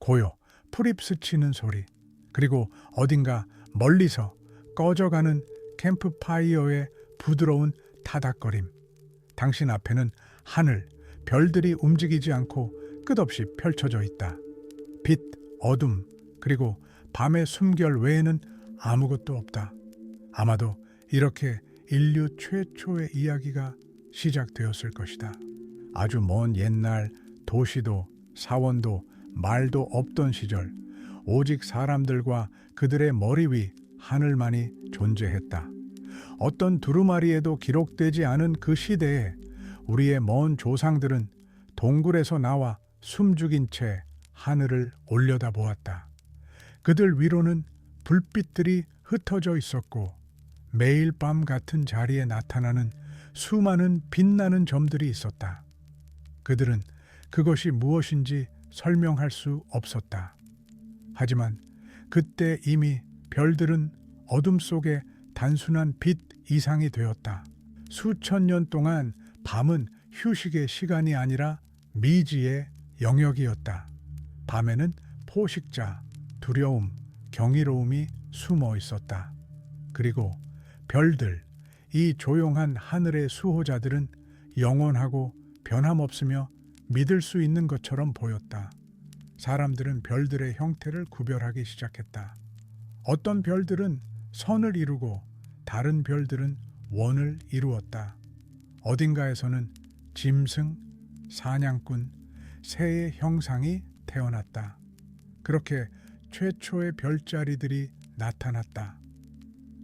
고요, 풀잎 스치는 소리, 그리고 어딘가 멀리서 꺼져가는 캠프파이어의 부드러운 타닥거림. 당신 앞에는 하늘, 별들이 움직이지 않고 끝없이 펼쳐져 있다. 빛, 어둠, 그리고 밤의 숨결 외에는 아무것도 없다. 아마도 이렇게 인류 최초의 이야기가 시작되었을 것이다. 아주 먼 옛날 도시도 사원도 말도 없던 시절, 오직 사람들과 그들의 머리 위 하늘만이 존재했다. 어떤 두루마리에도 기록되지 않은 그 시대에 우리의 먼 조상들은 동굴에서 나와 숨죽인 채 하늘을 올려다보았다. 그들 위로는 불빛들이 흩어져 있었고 매일 밤 같은 자리에 나타나는 수많은 빛나는 점들이 있었다. 그들은 그것이 무엇인지 설명할 수 없었다. 하지만 그때 이미 별들은 어둠 속에 단순한 빛 이상이 되었다. 수천 년 동안 밤은 휴식의 시간이 아니라 미지의 영역이었다. 밤에는 포식자, 두려움, 경이로움이 숨어 있었다. 그리고 별들, 이 조용한 하늘의 수호자들은 영원하고 변함없으며 믿을 수 있는 것처럼 보였다. 사람들은 별들의 형태를 구별하기 시작했다. 어떤 별들은 선을 이루고 다른 별들은 원을 이루었다. 어딘가에서는 짐승, 사냥꾼, 새의 형상이 태어났다. 그렇게 최초의 별자리들이 나타났다.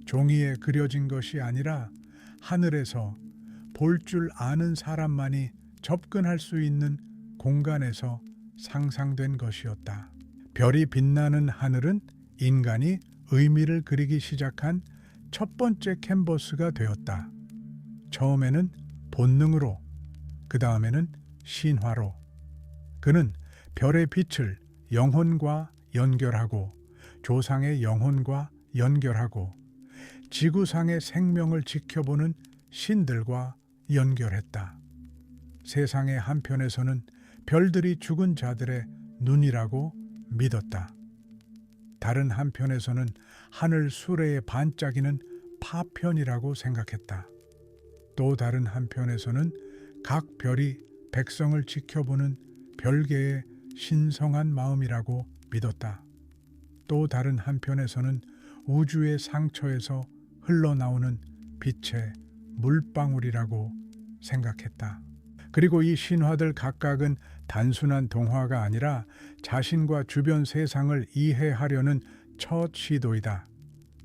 종이에 그려진 것이 아니라 하늘에서 볼 줄 아는 사람만이 접근할 수 있는 공간에서 상상된 것이었다. 별이 빛나는 하늘은 인간이 의미를 그리기 시작한 첫 번째 캔버스가 되었다. 처음에는 본능으로, 그 다음에는 신화로. 그는 별의 빛을 영혼과 연결하고 조상의 영혼과 연결하고 지구상의 생명을 지켜보는 신들과 연결했다. 세상의 한편에서는 별들이 죽은 자들의 눈이라고 믿었다. 다른 한편에서는 하늘 수레에 반짝이는 파편이라고 생각했다. 또 다른 한편에서는 각 별이 백성을 지켜보는 별개의 신성한 마음이라고 믿었다. 또 다른 한편에서는 우주의 상처에서 흘러나오는 빛의 물방울이라고 생각했다. 그리고 이 신화들 각각은 단순한 동화가 아니라 자신과 주변 세상을 이해하려는 첫 시도이다.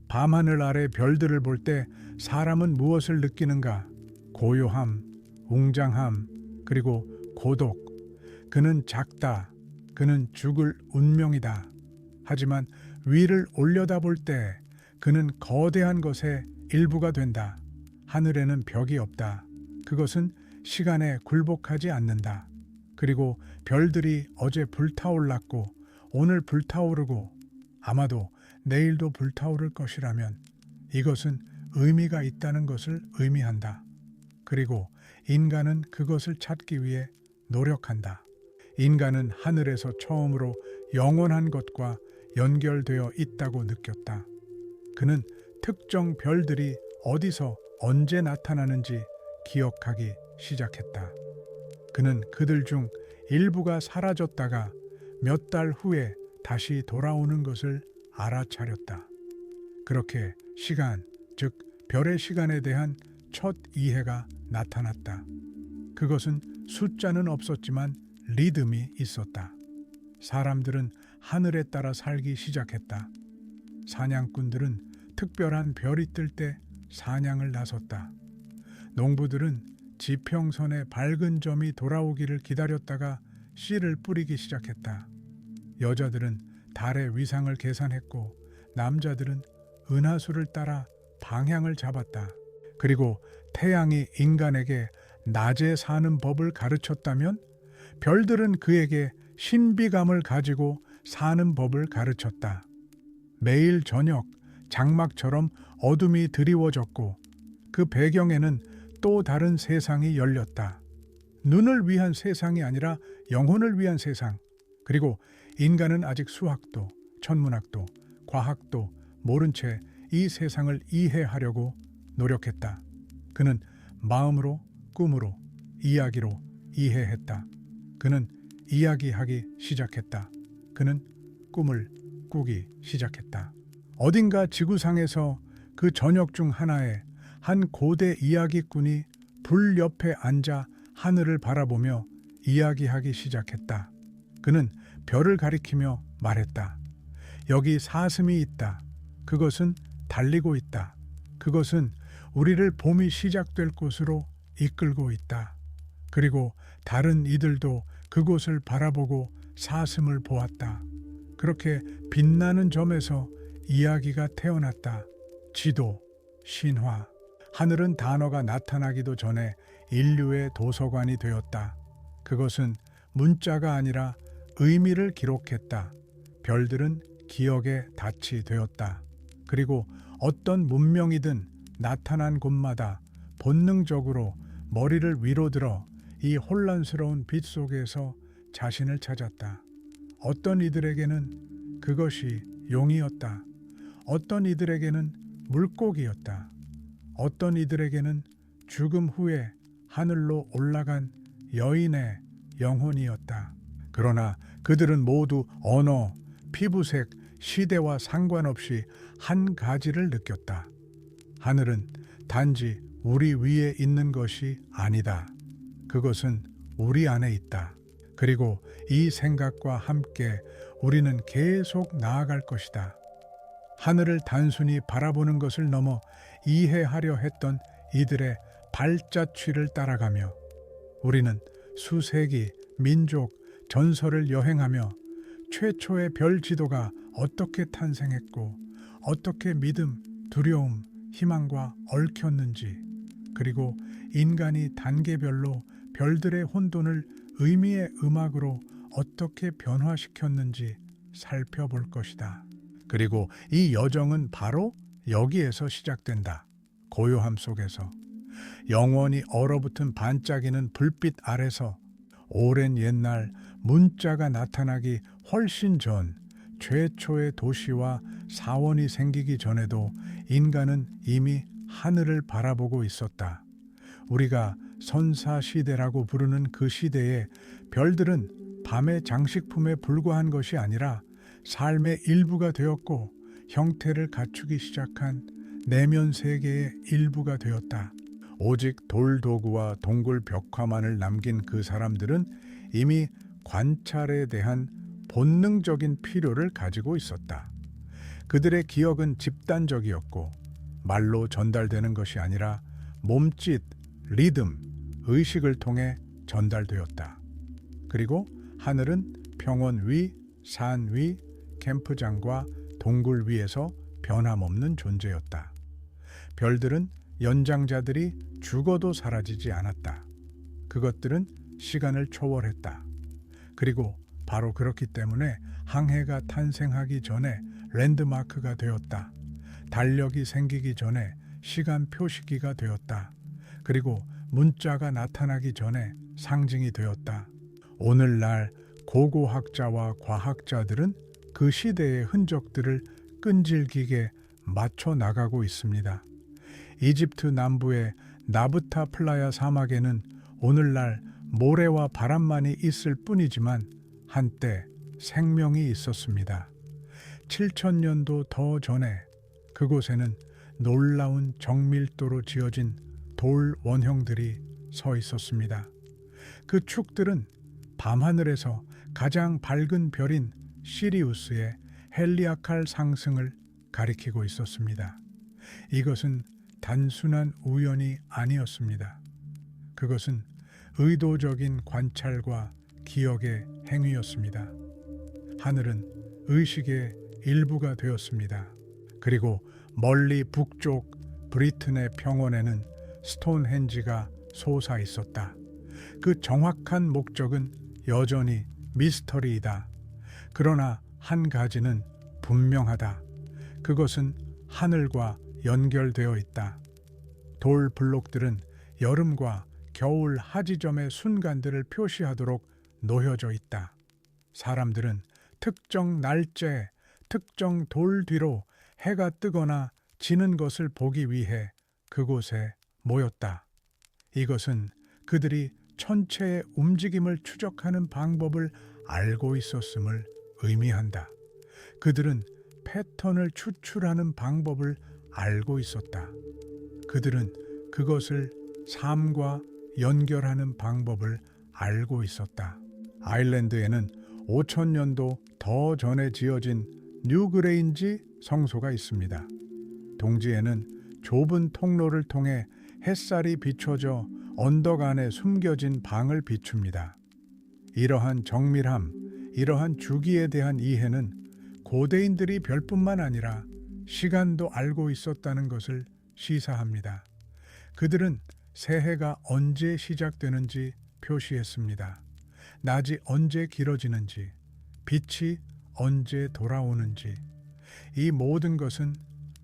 밤하늘 아래 별들을 볼 때 사람은 무엇을 느끼는가? 고요함, 웅장함, 그리고 고독. 그는 작다. 그는 죽을 운명이다. 하지만 위를 올려다볼 때 그는 거대한 것의 일부가 된다. 하늘에는 벽이 없다. 그것은 시간에 굴복하지 않는다. 그리고 별들이 어제 불타올랐고 오늘 불타오르고 아마도 내일도 불타오를 것이라면 이것은 의미가 있다는 것을 의미한다. 그리고 인간은 그것을 찾기 위해 노력한다. 인간은 하늘에서 처음으로 영원한 것과 연결되어 있다고 느꼈다. 그는 특정 별들이 어디서 언제 나타나는지 기억하기 시작했다. 그는 그들 중 일부가 사라졌다가 몇 달 후에 다시 돌아오는 것을 알아차렸다. 그렇게 시간, 즉 별의 시간에 대한 첫 이해가 나타났다. 그것은 숫자는 없었지만 리듬이 있었다. 사람들은 하늘에 따라 살기 시작했다. 사냥꾼들은 특별한 별이 뜰 때 사냥을 나섰다. 농부들은 지평선의 밝은 점이 돌아오기를 기다렸다가 씨를 뿌리기 시작했다. 여자들은 달의 위상을 계산했고 남자들은 은하수를 따라 방향을 잡았다. 그리고 태양이 인간에게 낮에 사는 법을 가르쳤다면 별들은 그에게 신비감을 가지고 사는 법을 가르쳤다. 매일 저녁 장막처럼 어둠이 드리워졌고 그 배경에는 또 다른 세상이 열렸다. 눈을 위한 세상이 아니라 영혼을 위한 세상. 그리고 인간은 아직 수학도, 천문학도, 과학도 모른 채 이 세상을 이해하려고 노력했다. 그는 마음으로, 꿈으로, 이야기로 이해했다. 그는 이야기하기 시작했다. 그는 꿈을 꾸기 시작했다. 어딘가 지구상에서 그 저녁 중 하나에 한 고대 이야기꾼이 불 옆에 앉아 하늘을 바라보며 이야기하기 시작했다. 그는 별을 가리키며 말했다. 여기 사슴이 있다. 그것은 달리고 있다. 그것은 우리를 봄이 시작될 곳으로 이끌고 있다. 그리고 다른 이들도 그곳을 바라보고 사슴을 보았다. 그렇게 빛나는 점에서 이야기가 태어났다. 지도, 신화. 하늘은 단어가 나타나기도 전에 인류의 도서관이 되었다. 그것은 문자가 아니라 의미를 기록했다. 별들은 기억의 닻이 되었다. 그리고 어떤 문명이든 나타난 곳마다 본능적으로 머리를 위로 들어 이 혼란스러운 빛 속에서 자신을 찾았다. 어떤 이들에게는 그것이 용이었다. 어떤 이들에게는 물고기였다. 어떤 이들에게는 죽음 후에 하늘로 올라간 여인의 영혼이었다. 그러나 그들은 모두 언어, 피부색, 시대와 상관없이 한 가지를 느꼈다. 하늘은 단지 우리 위에 있는 것이 아니다. 그것은 우리 안에 있다. 그리고 이 생각과 함께 우리는 계속 나아갈 것이다. 하늘을 단순히 바라보는 것을 넘어 이해하려 했던 이들의 발자취를 따라가며 우리는 수세기, 민족, 전설을 여행하며 최초의 별 지도가 어떻게 탄생했고 어떻게 믿음, 두려움, 희망과 얽혔는지 그리고 인간이 단계별로 별들의 혼돈을 의미의 음악으로 어떻게 변화시켰는지 살펴볼 것이다. 그리고 이 여정은 바로 여기에서 시작된다. 고요함 속에서 영원히 얼어붙은 반짝이는 불빛 아래서 오랜 옛날 문자가 나타나기 훨씬 전 최초의 도시와 사원이 생기기 전에도 인간은 이미 하늘을 바라보고 있었다. 우리가 선사시대라고 부르는 그 시대에 별들은 밤의 장식품에 불과한 것이 아니라 삶의 일부가 되었고 형태를 갖추기 시작한 내면 세계의 일부가 되었다. 오직 돌도구와 동굴 벽화만을 남긴 그 사람들은 이미 관찰에 대한 본능적인 필요를 가지고 있었다. 그들의 기억은 집단적이었고 말로 전달되는 것이 아니라 몸짓, 리듬, 의식을 통해 전달되었다. 그리고 하늘은 평원 위, 산 위, 캠프장과 동굴 위에서 변함없는 존재였다. 별들은 연장자들이 죽어도 사라지지 않았다. 그것들은 시간을 초월했다. 그리고 바로 그렇기 때문에 항해가 탄생하기 전에 랜드마크가 되었다. 달력이 생기기 전에 시간 표시기가 되었다. 그리고 문자가 나타나기 전에 상징이 되었다. 오늘날 고고학자와 과학자들은 그 시대의 흔적들을 끈질기게 맞춰 나가고 있습니다. 이집트 남부의 나부타 플라야 사막에는 오늘날 모래와 바람만이 있을 뿐이지만 한때 생명이 있었습니다. 7,000년도 더 전에 그곳에는 놀라운 정밀도로 지어진 돌 원형들이 서 있었습니다. 그 축들은 밤하늘에서 가장 밝은 별인 시리우스의 헬리아칼 상승을 가리키고 있었습니다. 이것은 단순한 우연이 아니었습니다. 그것은 의도적인 관찰과 기억의 행위였습니다. 하늘은 의식의 일부가 되었습니다. 그리고 멀리 북쪽 브리튼의 평원에는 스톤헨지가 솟아 있었다. 그 정확한 목적은 여전히 미스터리이다. 그러나 한 가지는 분명하다. 그것은 하늘과 연결되어 있다. 돌 블록들은 여름과 겨울 하지점의 순간들을 표시하도록 놓여져 있다. 사람들은 특정 날짜, 특정 돌 뒤로 해가 뜨거나 지는 것을 보기 위해 그곳에 모였다. 이것은 그들이 천체의 움직임을 추적하는 방법을 알고 있었음을 의미한다. 그들은 패턴을 추출하는 방법을 알고 있었다. 그들은 그것을 삶과 연결하는 방법을 알고 있었다. 아일랜드에는 5,000년도 더 전에 지어진 뉴그레인지 성소가 있습니다. 동지에는 좁은 통로를 통해 햇살이 비춰져 언덕 안에 숨겨진 방을 비춥니다. 이러한 정밀함, 이러한 주기에 대한 이해는 고대인들이 별뿐만 아니라 시간도 알고 있었다는 것을 시사합니다. 그들은 새해가 언제 시작되는지 표시했습니다. 낮이 언제 길어지는지, 빛이 언제 돌아오는지, 이 모든 것은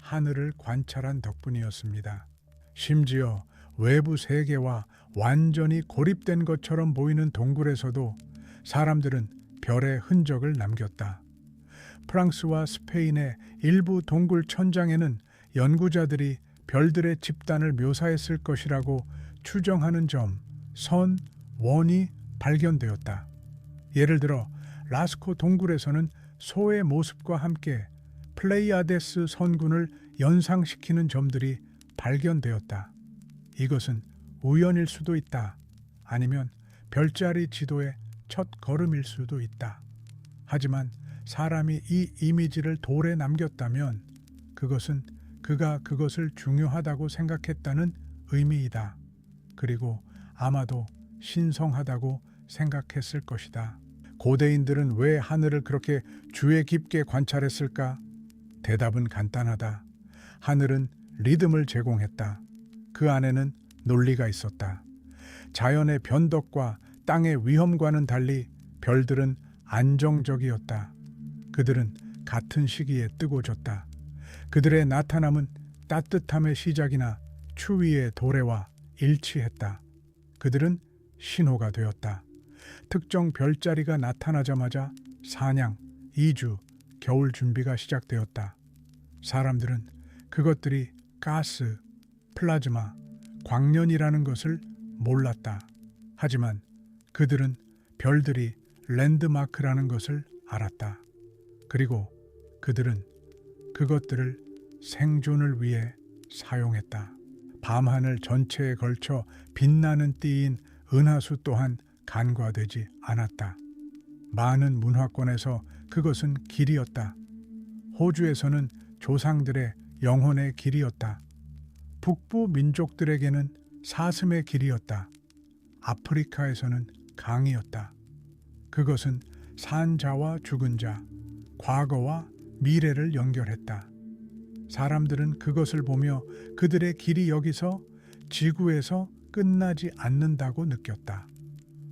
하늘을 관찰한 덕분이었습니다. 심지어 외부 세계와 완전히 고립된 것처럼 보이는 동굴에서도 사람들은 별의 흔적을 남겼다. 프랑스와 스페인의 일부 동굴 천장에는 연구자들이 별들의 집단을 묘사했을 것이라고 추정하는 점, 선, 원이 발견되었다. 예를 들어 라스코 동굴에서는 소의 모습과 함께 플레이아데스 선군을 연상시키는 점들이 발견되었다. 이것은 우연일 수도 있다. 아니면 별자리 지도의 첫 걸음일 수도 있다. 하지만 사람이 이 이미지를 돌에 남겼다면 그것은 그가 그것을 중요하다고 생각했다는 의미이다. 그리고 아마도 신성하다고 생각했을 것이다. 고대인들은 왜 하늘을 그렇게 주의 깊게 관찰했을까? 대답은 간단하다. 하늘은 리듬을 제공했다. 그 안에는 논리가 있었다. 자연의 변덕과 땅의 위험과는 달리 별들은 안정적이었다. 그들은 같은 시기에 뜨고 졌다. 그들의 나타남은 따뜻함의 시작이나 추위의 도래와 일치했다. 그들은 신호가 되었다. 특정 별자리가 나타나자마자 사냥, 이주, 겨울 준비가 시작되었다. 사람들은 그것들이 가스, 플라즈마, 광년이라는 것을 몰랐다. 하지만 그들은 별들이 랜드마크라는 것을 알았다. 그리고 그들은 그것들을 생존을 위해 사용했다. 밤하늘 전체에 걸쳐 빛나는 띠인 은하수 또한 간과되지 않았다. 많은 문화권에서 그것은 길이었다. 호주에서는 조상들의 영혼의 길이었다. 북부 민족들에게는 사슴의 길이었다. 아프리카에서는 강이었다. 그것은 산자와 죽은 자, 과거와 미래를 연결했다. 사람들은 그것을 보며 그들의 길이 여기서 지구에서 끝나지 않는다고 느꼈다.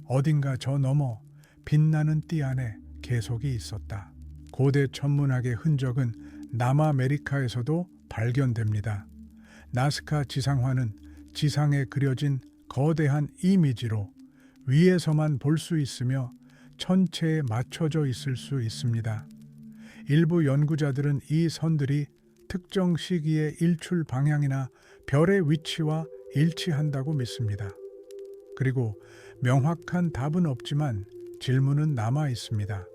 어딘가 저 너머 빛나는 띠 안에 계속이 있었다. 고대 천문학의 흔적은 남아메리카에서도 발견됩니다. 나스카 지상화는 지상에 그려진 거대한 이미지로 위에서만 볼 수 있으며 천체에 맞춰져 있을 수 있습니다. 일부 연구자들은 이 선들이 특정 시기의 일출 방향이나 별의 위치와 일치한다고 믿습니다. 그리고 명확한 답은 없지만 질문은 남아 있습니다.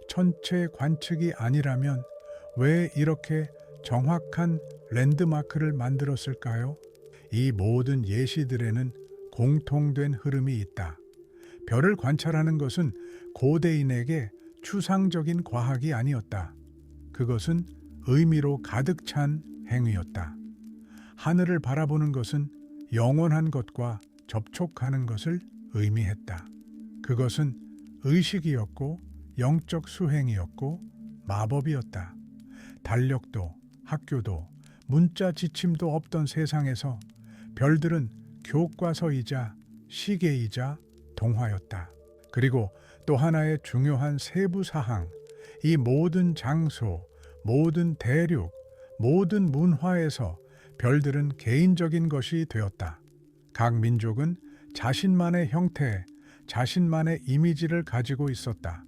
천체 관측이 아니라면 왜 이렇게 정확한 랜드마크를 만들었을까요? 이 모든 예시들에는 공통된 흐름이 있다. 별을 관찰하는 것은 고대인에게 추상적인 과학이 아니었다. 그것은 의미로 가득 찬 행위였다. 하늘을 바라보는 것은 영원한 것과 접촉하는 것을 의미했다. 그것은 의식이었고 영적 수행이었고 마법이었다. 달력도 학교도 문자 지침도 없던 세상에서 별들은 교과서이자 시계이자 동화였다. 그리고 또 하나의 중요한 세부 사항, 이 모든 장소, 모든 대륙, 모든 문화에서 별들은 개인적인 것이 되었다. 각 민족은 자신만의 형태, 자신만의 이미지를 가지고 있었다.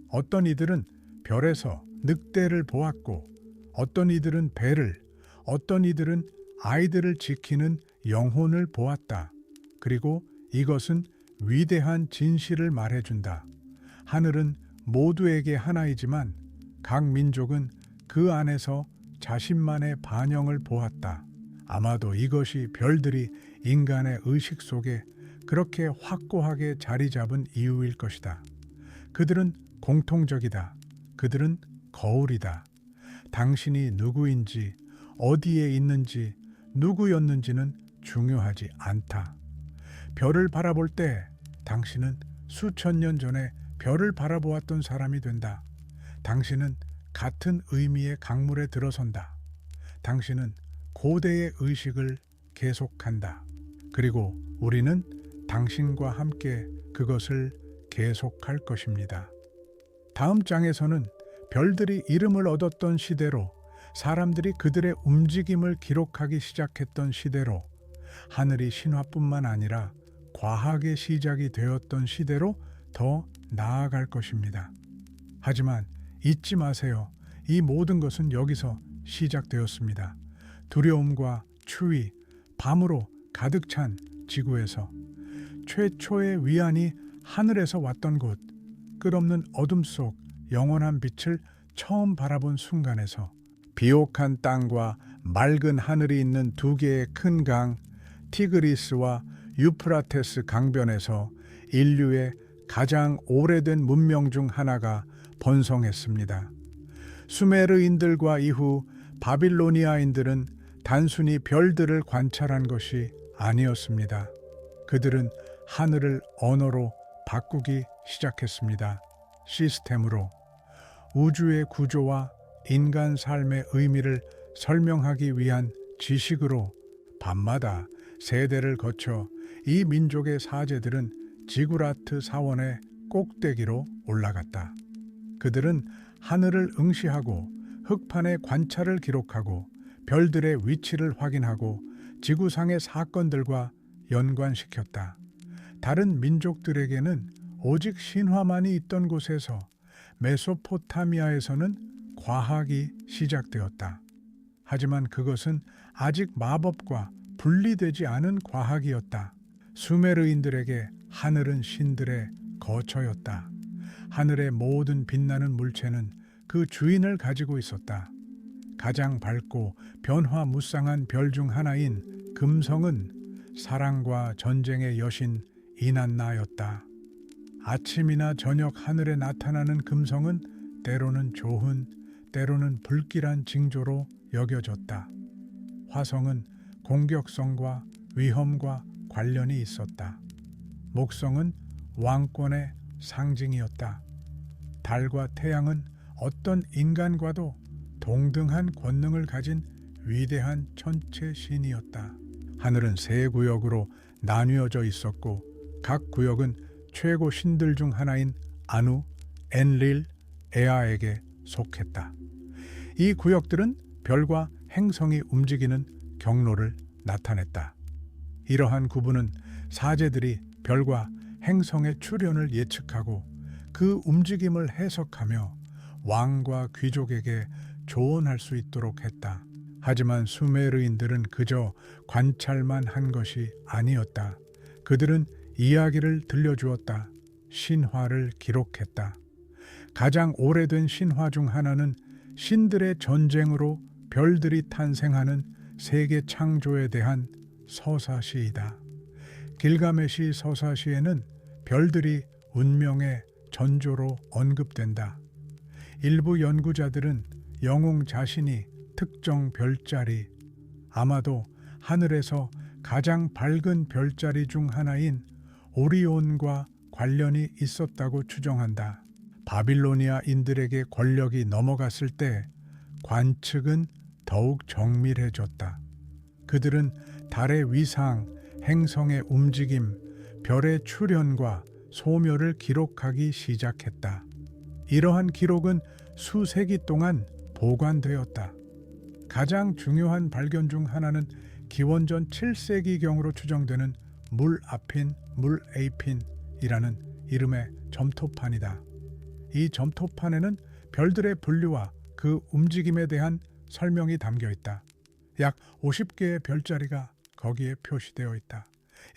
어떤 이들은 별에서 늑대를 보았고 어떤 이들은 배를, 어떤 이들은 아이들을 지키는 영혼을 보았다. 그리고 이것은 위대한 진실을 말해준다. 하늘은 모두에게 하나이지만 각 민족은 그 안에서 자신만의 반영을 보았다. 아마도 이것이 별들이 인간의 의식 속에 그렇게 확고하게 자리 잡은 이유일 것이다. 그들은 공통적이다. 그들은 거울이다. 당신이 누구인지, 어디에 있는지, 누구였는지는 중요하지 않다. 별을 바라볼 때 당신은 수천 년 전에 별을 바라보았던 사람이 된다. 당신은 같은 의미의 강물에 들어선다. 당신은 고대의 의식을 계속한다. 그리고 우리는 당신과 함께 그것을 계속할 것입니다. 다음 장에서는 별들이 이름을 얻었던 시대로, 사람들이 그들의 움직임을 기록하기 시작했던 시대로, 하늘이 신화뿐만 아니라 과학의 시작이 되었던 시대로 더 나아갈 것입니다. 하지만 잊지 마세요. 이 모든 것은 여기서 시작되었습니다. 두려움과 추위, 밤으로 가득 찬 지구에서 최초의 위안이 하늘에서 왔던 곳, 끝없는 어둠 속 영원한 빛을 처음 바라본 순간에서 비옥한 땅과 맑은 하늘이 있는 두 개의 큰 강, 티그리스와 유프라테스 강변에서 인류의 가장 오래된 문명 중 하나가 번성했습니다. 수메르인들과 이후 바빌로니아인들은 단순히 별들을 관찰한 것이 아니었습니다. 그들은 하늘을 언어로 바꾸기 시작했습니다. 시스템으로. 우주의 구조와 인간 삶의 의미를 설명하기 위한 지식으로 밤마다 세대를 거쳐 이 민족의 사제들은 지구라트 사원의 꼭대기로 올라갔다. 그들은 하늘을 응시하고 흑판의 관찰을 기록하고 별들의 위치를 확인하고 지구상의 사건들과 연관시켰다. 다른 민족들에게는 오직 신화만이 있던 곳에서 메소포타미아에서는 과학이 시작되었다. 하지만 그것은 아직 마법과 분리되지 않은 과학이었다. 수메르인들에게 하늘은 신들의 거처였다. 하늘의 모든 빛나는 물체는 그 주인을 가지고 있었다. 가장 밝고 변화무쌍한 별 중 하나인 금성은 사랑과 전쟁의 여신 이난나였다. 아침이나 저녁 하늘에 나타나는 금성은 때로는 조훈, 때로는 불길한 징조로 여겨졌다. 화성은 공격성과 위험과 관련이 있었다. 목성은 왕권의 상징이었다. 달과 태양은 어떤 인간과도 동등한 권능을 가진 위대한 천체 신이었다. 하늘은 세 구역으로 나뉘어져 있었고 각 구역은 최고 신들 중 하나인 아누, 엔릴, 에아에게 속했다. 이 구역들은 별과 행성이 움직이는 경로를 나타냈다. 이러한 구분은 사제들이 별과 행성의 출현을 예측하고 그 움직임을 해석하며 왕과 귀족에게 조언할 수 있도록 했다. 하지만 수메르인들은 그저 관찰만 한 것이 아니었다. 그들은 이야기를 들려주었다. 신화를 기록했다. 가장 오래된 신화 중 하나는 신들의 전쟁으로 별들이 탄생하는 세계 창조에 대한 서사시이다. 길가메시 서사시에는 별들이 운명의 전조로 언급된다. 일부 연구자들은 영웅 자신이 특정 별자리, 아마도 하늘에서 가장 밝은 별자리 중 하나인 오리온과 관련이 있었다고 추정한다. 바빌로니아인들에게 권력이 넘어갔을 때 관측은 더욱 정밀해졌다. 그들은 달의 위상, 행성의 움직임, 별의 출현과 소멸을 기록하기 시작했다. 이러한 기록은 수세기 동안 보관되었다. 가장 중요한 발견 중 하나는 기원전 7세기경으로 추정되는 물아핀, 물에이핀이라는 이름의 점토판이다. 이 점토판에는 별들의 분류와 그 움직임에 대한 설명이 담겨 있다. 약 50개의 별자리가 거기에 표시되어 있다.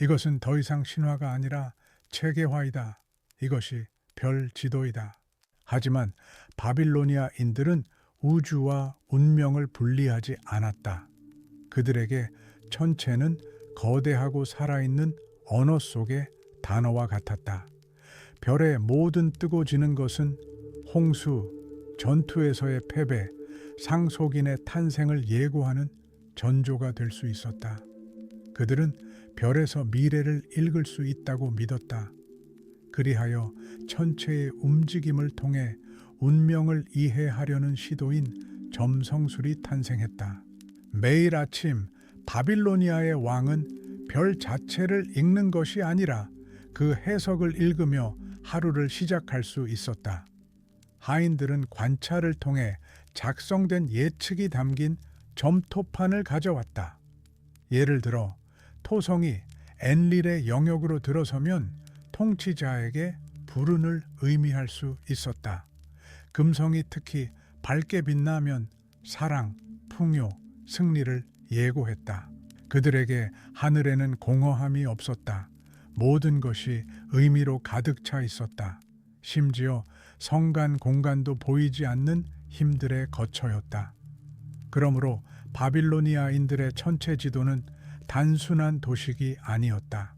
이것은 더 이상 신화가 아니라 체계화이다. 이것이 별 지도이다. 하지만 바빌로니아인들은 우주와 운명을 분리하지 않았다. 그들에게 천체는 거대하고 살아있는 언어 속의 단어와 같았다. 별의 모든 뜨고 지는 것은 홍수, 전투에서의 패배, 상속인의 탄생을 예고하는 전조가 될 수 있었다. 그들은 별에서 미래를 읽을 수 있다고 믿었다. 그리하여 천체의 움직임을 통해 운명을 이해하려는 시도인 점성술이 탄생했다. 매일 아침 바빌로니아의 왕은 별 자체를 읽는 것이 아니라 그 해석을 읽으며 하루를 시작할 수 있었다. 하인들은 관찰을 통해 작성된 예측이 담긴 점토판을 가져왔다. 예를 들어 토성이 엔릴의 영역으로 들어서면 통치자에게 불운을 의미할 수 있었다. 금성이 특히 밝게 빛나면 사랑, 풍요, 승리를 예고했다. 그들에게 하늘에는 공허함이 없었다. 모든 것이 의미로 가득 차 있었다. 심지어 성간 공간도 보이지 않는 힘들의 거처였다. 그러므로 바빌로니아인들의 천체 지도는 단순한 도식이 아니었다.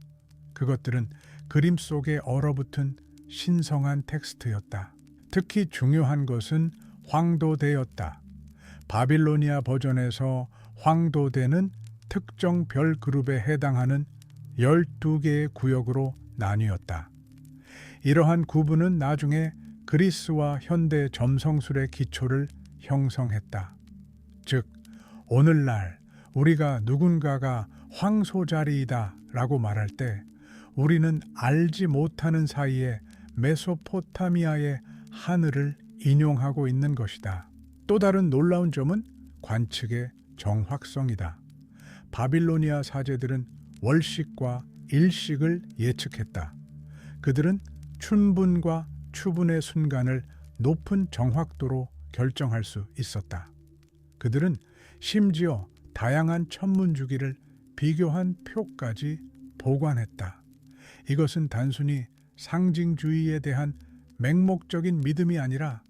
그것들은 그림 속에 얼어붙은 신성한 텍스트였다. 특히 중요한 것은 황도대였다. 바빌로니아 버전에서 황도대는 특정 별 그룹에 해당하는 12개의 구역으로 나뉘었다. 이러한 구분은 나중에 그리스와 현대 점성술의 기초를 형성했다. 즉, 오늘날 우리가 누군가가 황소자리이다 라고 말할 때 우리는 알지 못하는 사이에 메소포타미아의 하늘을 인용하고 있는 것이다. 또 다른 놀라운 점은 관측의 정확성이다. 바빌로니아 사제들은 월식과 일식을 예측했다. 그들은 춘분과 추분의 순간을 높은 정확도로 결정할 수 있었다. 그들은 심지어 다양한 천문주기를 비교한 표까지 보관했다. 이것은 단순히 상징주의에 대한 맹목적인 믿음이 아니라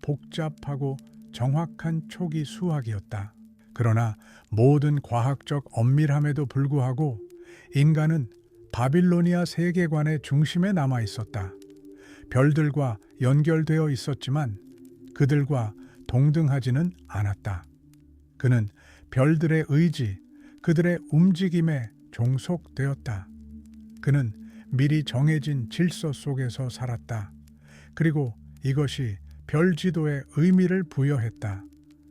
복잡하고 정확한 초기 수학이었다. 그러나 모든 과학적 엄밀함에도 불구하고 인간은 바빌로니아 세계관의 중심에 남아 있었다. 별들과 연결되어 있었지만 그들과 동등하지는 않았다. 그는 별들의 의지, 그들의 움직임에 종속되었다. 그는 미리 정해진 질서 속에서 살았다. 그리고 이것이 별 지도에 의미를 부여했다.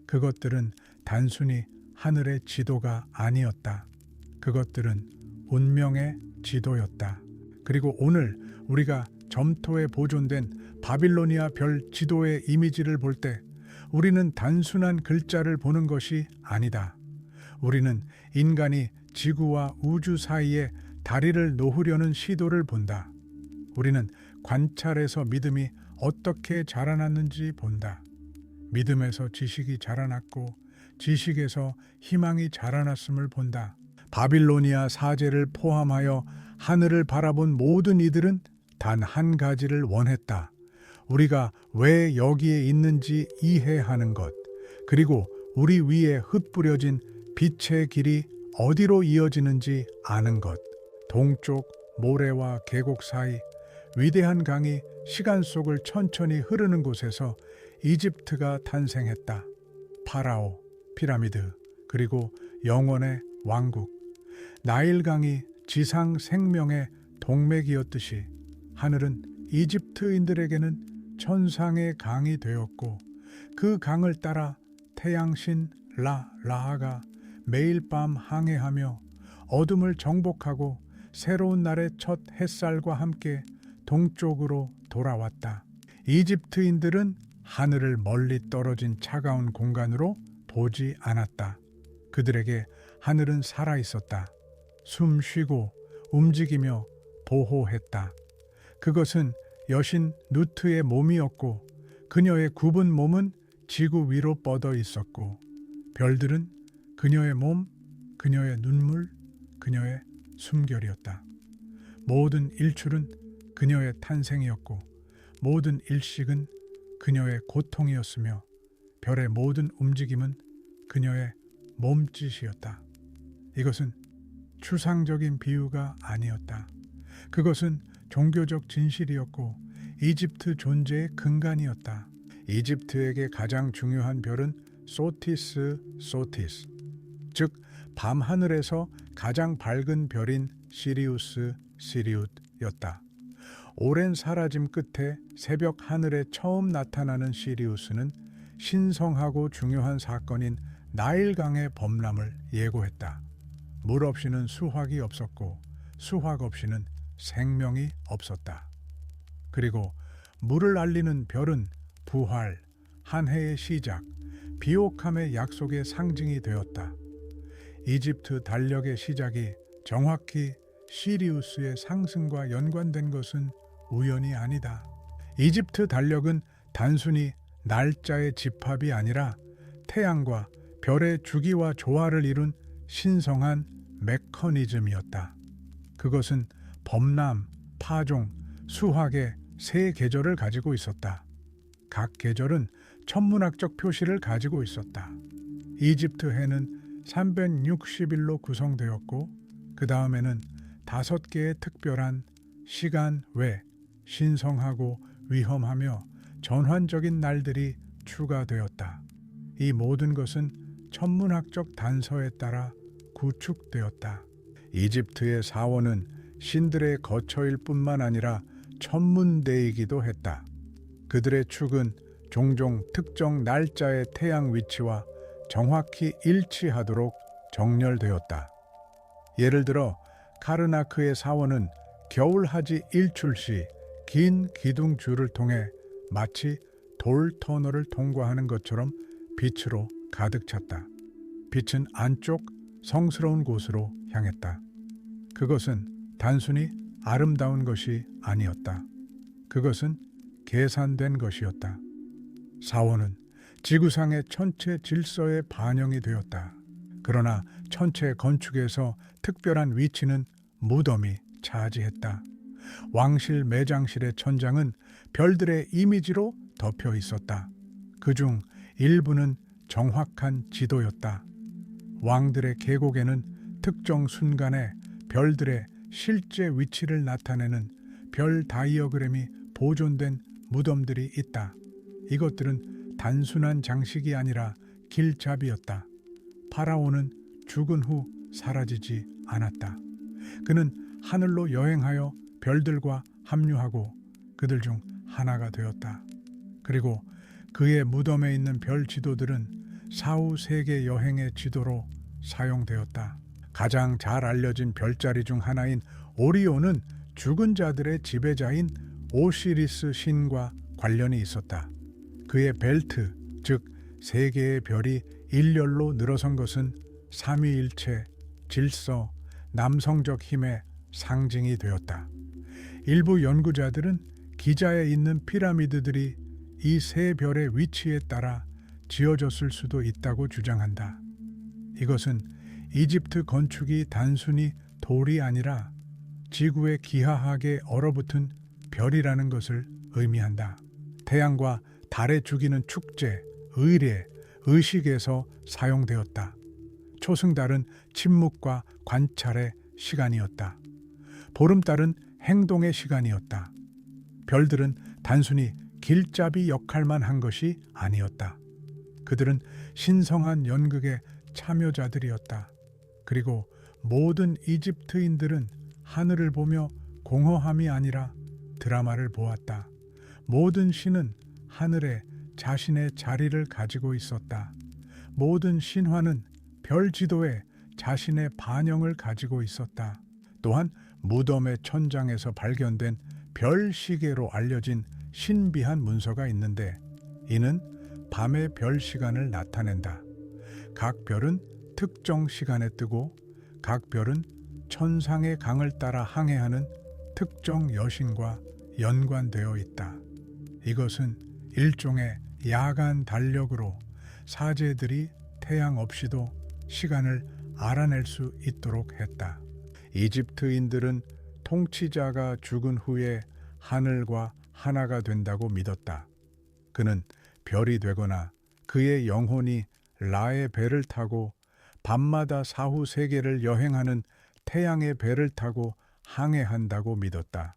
그것들은 단순히 하늘의 지도가 아니었다. 그것들은 운명의 지도였다. 그리고 오늘 우리가 점토에 보존된 바빌로니아 별 지도의 이미지를 볼 때 우리는 단순한 글자를 보는 것이 아니다. 우리는 인간이 지구와 우주 사이에 다리를 놓으려는 시도를 본다. 우리는 관찰에서 믿음이 어떻게 자라났는지 본다. 믿음에서 지식이 자라났고 지식에서 희망이 자라났음을 본다. 바빌로니아 사제를 포함하여 하늘을 바라본 모든 이들은 단 한 가지를 원했다. 우리가 왜 여기에 있는지 이해하는 것, 그리고 우리 위에 흩뿌려진 빛의 길이 어디로 이어지는지 아는 것. 동쪽 모래와 계곡 사이 위대한 강이 시간 속을 천천히 흐르는 곳에서 이집트가 탄생했다. 파라오, 피라미드, 그리고 영원의 왕국. 나일강이 지상 생명의 동맥이었듯이 하늘은 이집트인들에게는 천상의 강이 되었고 그 강을 따라 태양신 라하가 매일 밤 항해하며 어둠을 정복하고 새로운 날의 첫 햇살과 함께 동쪽으로 돌아왔다. 이집트인들은 하늘을 멀리 떨어진 차가운 공간으로 보지 않았다. 그들에게 하늘은 살아 있었다. 숨 쉬고 움직이며 보호했다. 그것은 여신 누트의 몸이었고 그녀의 굽은 몸은 지구 위로 뻗어 있었고 별들은 그녀의 몸, 그녀의 눈물, 그녀의 숨결이었다. 모든 일출은 그녀의 탄생이었고 모든 일식은 그녀의 고통이었으며 별의 모든 움직임은 그녀의 몸짓이었다. 이것은 추상적인 비유가 아니었다. 그것은 종교적 진실이었고 이집트 존재의 근간이었다. 이집트에게 가장 중요한 별은 소티스, 즉 밤하늘에서 가장 밝은 별인 시리우스, 시리웃였다. 오랜 사라짐 끝에 새벽 하늘에 처음 나타나는 시리우스는 신성하고 중요한 사건인 나일강의 범람을 예고했다. 물 없이는 수확이 없었고 수확 없이는 생명이 없었다. 그리고 물을 알리는 별은 부활, 한 해의 시작, 비옥함의 약속의 상징이 되었다. 이집트 달력의 시작이 정확히 시리우스의 상승과 연관된 것은 우연이 아니다. 이집트 달력은 단순히 날짜의 집합이 아니라 태양과 별의 주기와 조화를 이룬 신성한 메커니즘이었다. 그것은 범람, 파종, 수확의 세 계절을 가지고 있었다. 각 계절은 천문학적 표시를 가지고 있었다. 이집트 해는 360일로 구성되었고 그 다음에는 5개의 특별한 시간 외 신성하고 위험하며 전환적인 날들이 추가되었다. 이 모든 것은 천문학적 단서에 따라 구축되었다. 이집트의 사원은 신들의 거처일 뿐만 아니라 천문대이기도 했다. 그들의 축은 종종 특정 날짜의 태양 위치와 정확히 일치하도록 정렬되었다. 예를 들어 카르나크의 사원은 겨울하지 일출 시 긴 기둥줄을 통해 마치 돌 터널을 통과하는 것처럼 빛으로 가득 찼다. 빛은 안쪽 성스러운 곳으로 향했다. 그것은 단순히 아름다운 것이 아니었다. 그것은 계산된 것이었다. 사원은 지구상의 천체 질서의 반영이 되었다. 그러나 천체 건축에서 특별한 위치는 무덤이 차지했다. 왕실 매장실의 천장은 별들의 이미지로 덮여 있었다. 그중 일부는 정확한 지도였다. 왕들의 계곡에는 특정 순간에 별들의 실제 위치를 나타내는 별 다이어그램이 보존된 무덤들이 있다. 이것들은 단순한 장식이 아니라 길잡이였다. 파라오는 죽은 후 사라지지 않았다. 그는 하늘로 여행하여 별들과 합류하고 그들 중 하나가 되었다. 그리고 그의 무덤에 있는 별 지도들은 사후 세계 여행의 지도로 사용되었다. 가장 잘 알려진 별자리 중 하나인 오리온은 죽은 자들의 지배자인 오시리스 신과 관련이 있었다. 그의 벨트, 즉 세 개의 별이 일렬로 늘어선 것은 삼위일체, 질서, 남성적 힘의 상징이 되었다. 일부 연구자들은 기자에 있는 피라미드들이 이 세 별의 위치에 따라 지어졌을 수도 있다고 주장한다. 이것은 이집트 건축이 단순히 돌이 아니라 지구에 기하하게 얼어붙은 별이라는 것을 의미한다. 태양과 달의 주기는 축제, 의례, 의식에서 사용되었다. 초승달은 침묵과 관찰의 시간이었다. 보름달은 행동의 시간이었다. 별들은 단순히 길잡이 역할만 한 것이 아니었다. 그들은 신성한 연극의 참여자들이었다. 그리고 모든 이집트인들은 하늘을 보며 공허함이 아니라 드라마를 보았다. 모든 신은 하늘에 자신의 자리를 가지고 있었다. 모든 신화는 별 지도에 자신의 반영을 가지고 있었다. 또한 무덤의 천장에서 발견된 별 시계로 알려진 신비한 문서가 있는데 이는 밤의 별 시간을 나타낸다. 각 별은 특정 시간에 뜨고 각 별은 천상의 강을 따라 항해하는 특정 여신과 연관되어 있다. 이것은 일종의 야간 달력으로 사제들이 태양 없이도 시간을 알아낼 수 있도록 했다. 이집트인들은 통치자가 죽은 후에 하늘과 하나가 된다고 믿었다. 그는 별이 되거나 그의 영혼이 라의 배를 타고 밤마다 사후 세계를 여행하는 태양의 배를 타고 항해한다고 믿었다.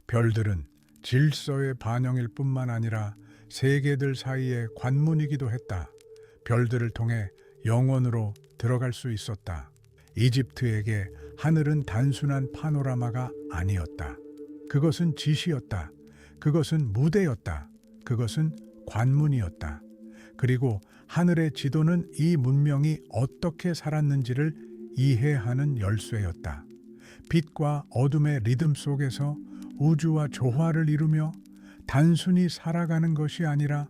별들은 질서의 반영일 뿐만 아니라 세계들 사이의 관문이기도 했다. 별들을 통해 영원으로 들어갈 수 있었다. 이집트에게 하늘은 단순한 파노라마가 아니었다. 그것은 지시였다. 그것은 무대였다. 그것은 관문이었다. 그리고 하늘의 지도는 이 문명이 어떻게 살았는지를 이해하는 열쇠였다. 빛과 어둠의 리듬 속에서 우주와 조화를 이루며 단순히 살아가는 것이 아니라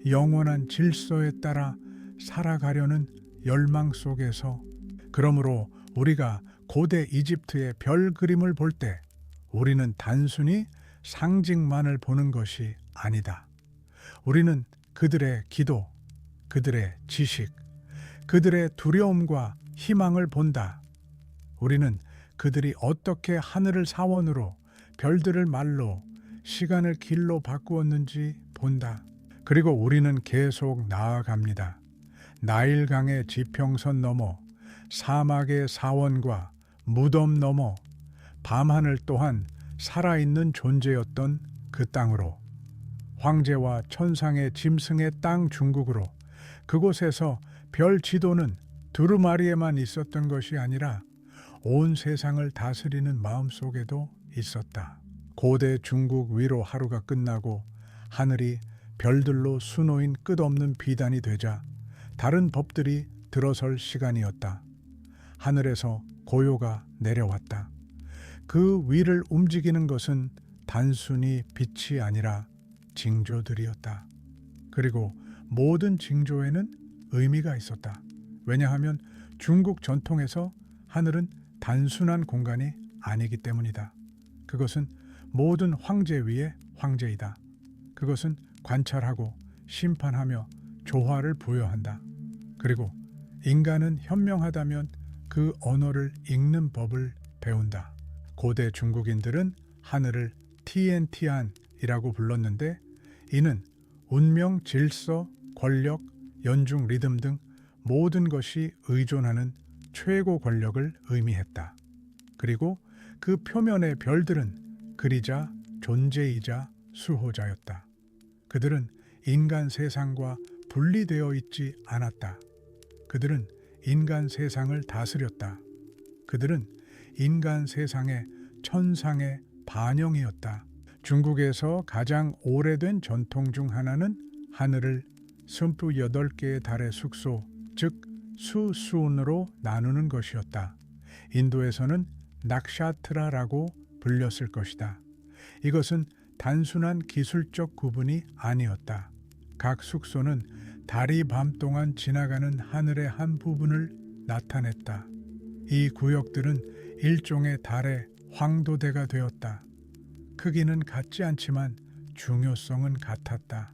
영원한 질서에 따라 살아가려는 열망 속에서, 그러므로 우리가 고대 이집트의 별 그림을 볼 때 우리는 단순히 상징만을 보는 것이 아니다. 우리는 그들의 기도, 그들의 지식, 그들의 두려움과 희망을 본다. 우리는 그들이 어떻게 하늘을 사원으로, 별들을 말로, 시간을 길로 바꾸었는지 본다. 그리고 우리는 계속 나아갑니다. 나일강의 지평선 넘어, 사막의 사원과 무덤 넘어, 밤하늘 또한 살아있는 존재였던 그 땅으로, 황제와 천상의 짐승의 땅 중국으로, 그곳에서 별 지도는 두루마리에만 있었던 것이 아니라 온 세상을 다스리는 마음속에도 있었다. 고대 중국 위로 하루가 끝나고 하늘이 별들로 수놓인 끝없는 비단이 되자 다른 법들이 들어설 시간이었다. 하늘에서 고요가 내려왔다. 그 위를 움직이는 것은 단순히 빛이 아니라 징조들이었다. 그리고 모든 징조에는 의미가 있었다. 왜냐하면 중국 전통에서 하늘은 단순한 공간이 아니기 때문이다. 그것은 모든 황제 위의 황제이다. 그것은 관찰하고 심판하며 조화를 부여한다. 그리고 인간은 현명하다면 그 언어를 읽는 법을 배운다. 고대 중국인들은 하늘을 티엔티안이라고 불렀는데 이는 운명, 질서, 권력, 연중 리듬 등 모든 것이 의존하는 최고 권력을 의미했다. 그리고 그 표면의 별들은 그리자 존재이자 수호자였다. 그들은 인간 세상과 분리되어 있지 않았다. 그들은 인간 세상을 다스렸다. 그들은 인간 세상의 천상의 반영이었다. 중국에서 가장 오래된 전통 중 하나는 하늘을 순프 8개의 달의 숙소, 즉 수순으로 나누는 것이었다. 인도에서는 낙샤트라라고 불렸을 것이다. 이것은 단순한 기술적 구분이 아니었다. 각 숙소는 달이 밤 동안 지나가는 하늘의 한 부분을 나타냈다. 이 구역들은 일종의 달의 황도대가 되었다. 크기는 같지 않지만 중요성은 같았다.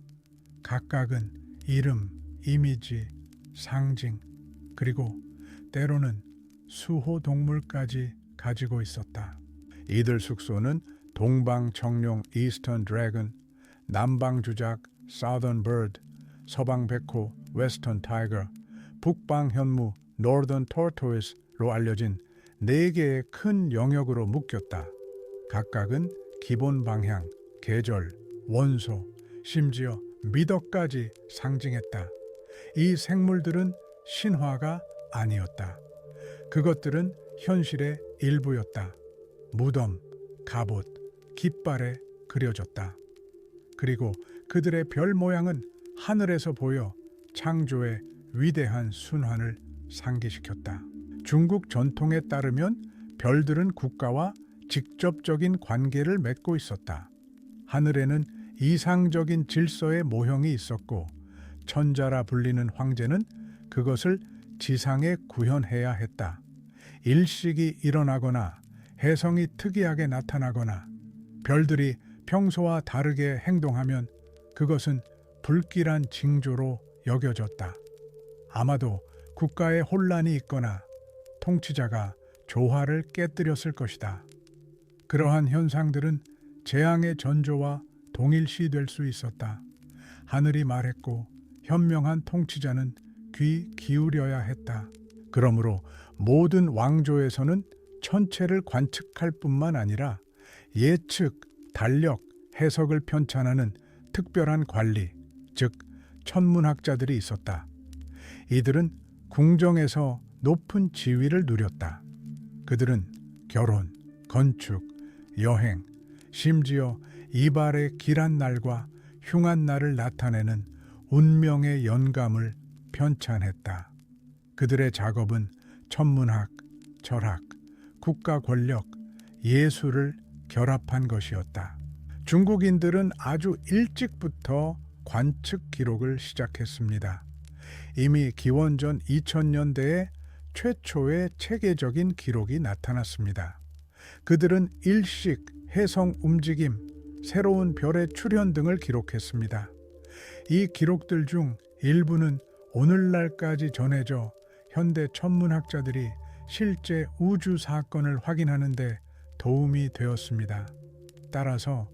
각각은 이름, 이미지, 상징, 그리고 때로는 수호 동물까지 가지고 있었다. 이들 숙소는 동방 청룡 (Eastern Dragon), 남방 주작 (Southern Bird), 서방 백호 (Western Tiger), 북방 현무 (Northern Tortoise)로 알려진 4개의 큰 영역으로 묶였다. 각각은 기본 방향, 계절, 원소, 심지어 미덕까지 상징했다. 이 생물들은 신화가 아니었다. 그것들은 현실의 일부였다. 무덤, 갑옷, 깃발에 그려졌다. 그리고 그들의 별 모양은 하늘에서 보여 창조의 위대한 순환을 상기시켰다. 중국 전통에 따르면 별들은 국가와 직접적인 관계를 맺고 있었다. 하늘에는 이상적인 질서의 모형이 있었고 천자라 불리는 황제는 그것을 지상에 구현해야 했다. 일식이 일어나거나 해성이 특이하게 나타나거나 별들이 평소와 다르게 행동하면 그것은 불길한 징조로 여겨졌다. 아마도 국가에 혼란이 있거나 통치자가 조화를 깨뜨렸을 것이다. 그러한 현상들은 재앙의 전조와 동일시될 수 있었다. 하늘이 말했고 현명한 통치자는 귀 기울여야 했다. 그러므로 모든 왕조에서는 천체를 관측할 뿐만 아니라 예측, 달력, 해석을 편찬하는 특별한 관리, 즉 천문학자들이 있었다. 이들은 궁정에서 높은 지위를 누렸다. 그들은 결혼, 건축, 여행, 심지어 이발의 길한 날과 흉한 날을 나타내는 운명의 연감을 편찬했다. 그들의 작업은 천문학, 철학, 국가 권력, 예술을 결합한 것이었다. 중국인들은 아주 일찍부터 관측 기록을 시작했습니다. 이미 기원전 2000년대에 최초의 체계적인 기록이 나타났습니다. 그들은 일식, 해성 움직임, 새로운 별의 출현 등을 기록했습니다. 이 기록들 중 일부는 오늘날까지 전해져 현대 천문학자들이 실제 우주 사건을 확인하는 데 도움이 되었습니다. 따라서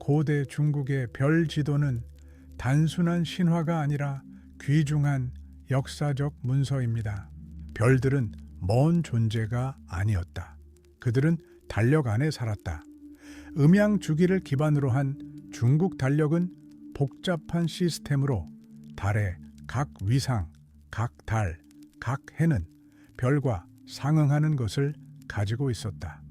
고대 중국의 별 지도는 단순한 신화가 아니라 귀중한 역사적 문서입니다. 별들은 먼 존재가 아니었다. 그들은 달력 안에 살았다. 음양 주기를 기반으로 한 중국 달력은 복잡한 시스템으로 달의 각 위상, 각 달, 각 해는 별과 상응하는 것을 가지고 있었다.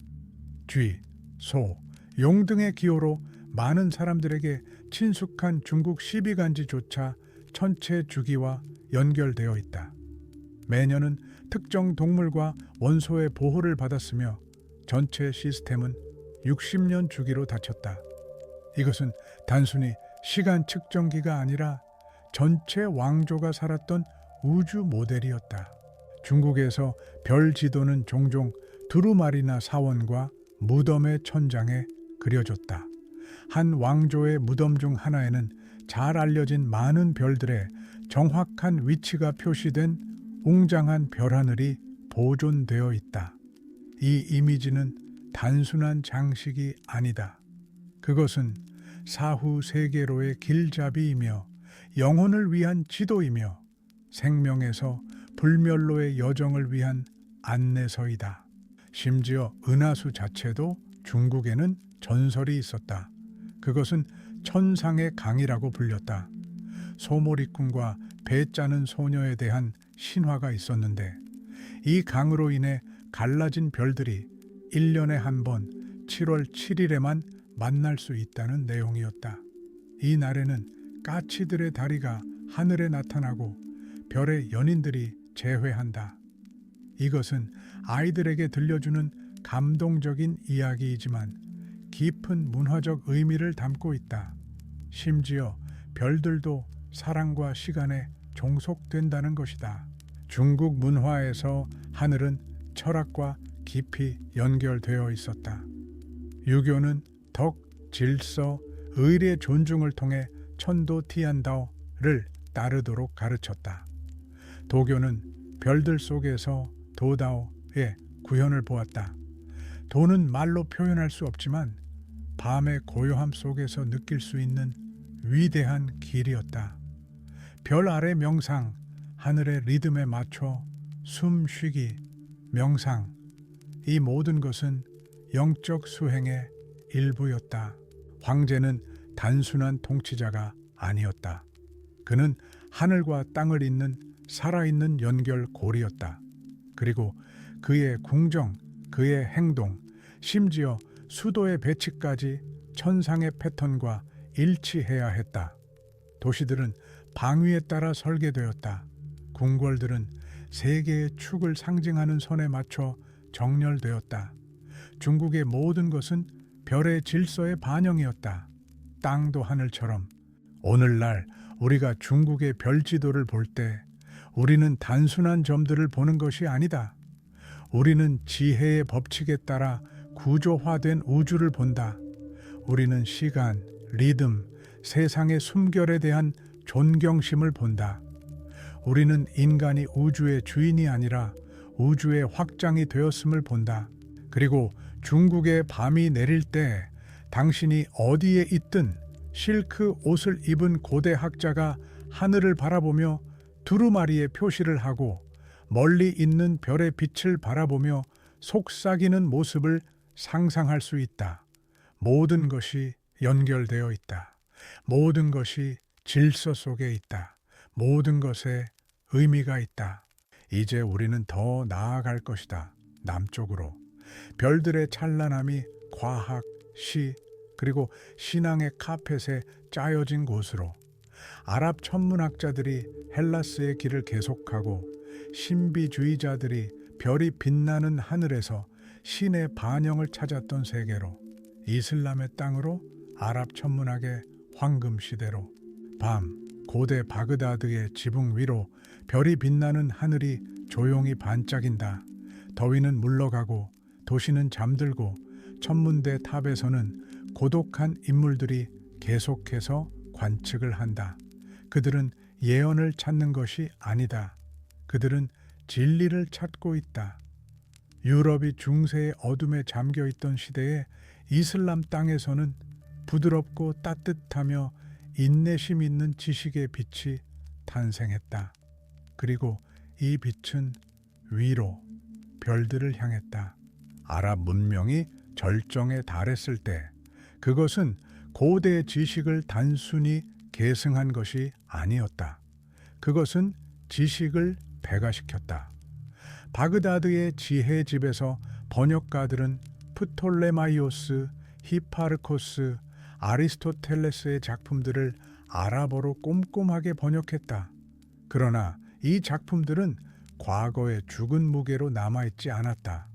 쥐, 소, 용 등의 기호로 많은 사람들에게 친숙한 중국 시비간지조차 천체 주기와 연결되어 있다. 매년은 특정 동물과 원소의 보호를 받았으며 전체 시스템은 60년 주기로 닫혔다. 이것은 단순히 시간 측정기가 아니라 전체 왕조가 살았던 우주 모델이었다. 중국에서 별 지도는 종종 두루마리나 사원과 무덤의 천장에 그려졌다. 한 왕조의 무덤 중 하나에는 잘 알려진 많은 별들의 정확한 위치가 표시된 웅장한 별하늘이 보존되어 있다. 이 이미지는 단순한 장식이 아니다. 그것은 사후 세계로의 길잡이이며 영혼을 위한 지도이며 생명에서 불멸로의 여정을 위한 안내서이다. 심지어 은하수 자체도 중국에는 전설이 있었다. 그것은 천상의 강이라고 불렸다. 소몰이꾼과 배 짜는 소녀에 대한 신화가 있었는데 이 강으로 인해 갈라진 별들이 1년에 한 번 7월 7일에만 만날 수 있다는 내용이었다. 이 날에는 까치들의 다리가 하늘에 나타나고 별의 연인들이 재회한다. 이것은 아이들에게 들려주는 감동적인 이야기이지만 깊은 문화적 의미를 담고 있다. 심지어 별들도 사랑과 시간에 종속된다는 것이다. 중국 문화에서 하늘은 철학과 깊이 연결되어 있었다. 유교는 덕, 질서, 의의 존중을 통해 천도 티안다오를 따르도록 가르쳤다. 도교는 별들 속에서 도다오의 구현을 보았다. 도는 말로 표현할 수 없지만 밤의 고요함 속에서 느낄 수 있는 위대한 길이었다. 별 아래 명상, 하늘의 리듬에 맞춰 숨 쉬기, 명상, 이 모든 것은 영적 수행의 일부였다. 황제는 단순한 통치자가 아니었다. 그는 하늘과 땅을 잇는 살아있는 연결고리였다. 그리고 그의 궁정, 그의 행동, 심지어 수도의 배치까지 천상의 패턴과 일치해야 했다. 도시들은 방위에 따라 설계되었다. 궁궐들은 세계의 축을 상징하는 선에 맞춰 정렬되었다. 중국의 모든 것은 별의 질서의 반영이었다. 땅도 하늘처럼. 오늘날 우리가 중국의 별 지도를 볼 때 우리는 단순한 점들을 보는 것이 아니다. 우리는 지혜의 법칙에 따라 구조화된 우주를 본다. 우리는 시간, 리듬, 세상의 숨결에 대한 존경심을 본다. 우리는 인간이 우주의 주인이 아니라 우주의 확장이 되었음을 본다. 그리고 중국의 밤이 내릴 때 당신이 어디에 있든 실크 옷을 입은 고대 학자가 하늘을 바라보며 두루마리의 표시를 하고 멀리 있는 별의 빛을 바라보며 속삭이는 모습을 상상할 수 있다. 모든 것이 연결되어 있다. 모든 것이 질서 속에 있다. 모든 것에 의미가 있다. 이제 우리는 더 나아갈 것이다. 남쪽으로. 별들의 찬란함이 과학, 시, 그리고 신앙의 카펫에 짜여진 곳으로. 아랍 천문학자들이 헬라스의 길을 계속하고 신비주의자들이 별이 빛나는 하늘에서 신의 반영을 찾았던 세계로. 이슬람의 땅으로, 아랍 천문학의 황금 시대로. 밤, 고대 바그다드의 지붕 위로 별이 빛나는 하늘이 조용히 반짝인다. 더위는 물러가고 도시는 잠들고 천문대 탑에서는 고독한 인물들이 계속해서 관측을 한다. 그들은 예언을 찾는 것이 아니다. 그들은 진리를 찾고 있다. 유럽이 중세의 어둠에 잠겨 있던 시대에 이슬람 땅에서는 부드럽고 따뜻하며 인내심 있는 지식의 빛이 탄생했다. 그리고 이 빛은 위로 별들을 향했다. 아랍 문명이 절정에 달했을 때 그것은 고대 지식을 단순히 계승한 것이 아니었다. 그것은 지식을 배가시켰다. 바그다드의 지혜집에서 번역가들은 프톨레마이오스, 히파르코스, 아리스토텔레스의 작품들을 아랍어로 꼼꼼하게 번역했다. 그러나 이 작품들은 과거의 죽은 무게로 남아있지 않았다.